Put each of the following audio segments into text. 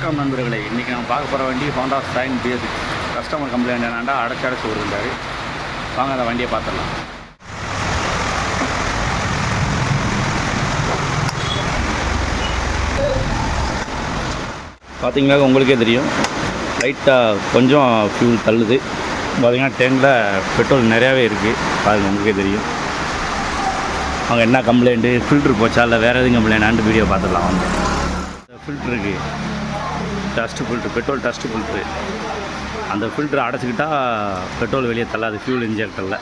வணக்கம் நண்பர்களே. இன்றைக்கி நம்ம பார்க்க போகிற வண்டி ஹோண்டா சைன் பேசிக். கஸ்டமர் கம்ப்ளைண்ட் என்னென்னா அடைச்சி விடுறாரு. வாங்க அந்த வண்டியை பார்த்துடலாம். பார்த்தீங்கன்னா உங்களுக்கே தெரியும், லைட்டாக கொஞ்சம் ஃபியூல் தள்ளுது. பார்த்திங்கன்னா டேங்கில் பெட்ரோல் நிறையாவே இருக்குது. பாருங்கள், உங்களுக்கே தெரியும். அவங்க என்ன கம்ப்ளைண்ட்டு, ஃபில்ட்ரு போச்சா இல்லை வேறு எதுவும் கம்ப்ளைண்டான்னு வீடியோ பார்த்துடலாம். வந்து ஃபில்ட்ருக்கு dust filter, petrol dust filter. அந்த ஃபில்ட்ரு அடைச்சிக்கிட்டால் பெட்ரோல் வெளியே தள்ளாது, ஃபியூல் இன்ஜெக்டரில்.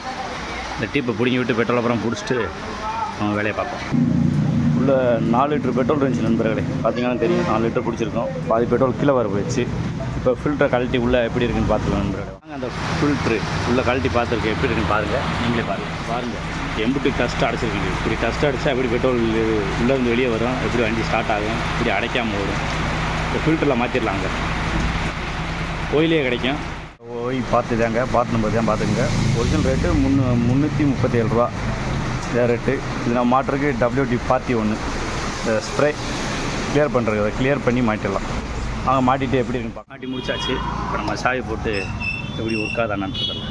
இந்த டீப்பை பிடிங்கி விட்டு பெட்ரோல் அப்புறம் பிடிச்சிட்டு அவங்க வேலையை பார்ப்போம். உள்ள 4 லிட்டர் பெட்ரோல் இருந்துச்சு நண்பர்களே. பார்த்தீங்கன்னா தெரியும், 4 லிட்டர் பிடிச்சிருக்கோம். பாதி பெட்ரோல் கீழே வர போயிடுச்சு. இப்போ ஃபில்டரை கழட்டி உள்ளே எப்படி இருக்குன்னு பார்த்துக்கலாம் நண்பர்களே. நாங்கள் அந்த ஃபில்ட்ரு உள்ளே கழட்டி பார்த்துருக்கேன், எப்படி இருக்குன்னு பாருங்கள். நீங்களே பாருங்கள் எம்பிட்டு டஸ்ட்டு அடைச்சிருக்கீங்க. இப்படி டஸ்ட்டு அடித்தா எப்படி பெட்ரோல் உள்ளேருந்து வெளியே வரும், எப்படி வண்டி ஸ்டார்ட் ஆகும், இப்படி அடைக்காமல் வரும். இந்த ஃபில்டரில் மாற்றிடலாங்க. ஓயிலே கிடைக்கும். ஓய் பார்த்துதாங்க, பார்த்து நம்பர் தான் பார்த்துக்குங்க. ஒரிஜினல் ரேட்டு 337 ரூபா இதான் ரேட்டு. இது நம்ம மாட்டுறதுக்கு WD-41 ஸ்ப்ரே கிளியர் பண்ணுறது. அதை கிளியர் பண்ணி மாட்டிடலாம். அவங்க மாட்டிட்டு எப்படி இருக்குன்னு மாட்டி முடிச்சாச்சு. இப்போ நம்ம சாவி போட்டு எப்படி ஒர்க்காதான்னு தெரியல.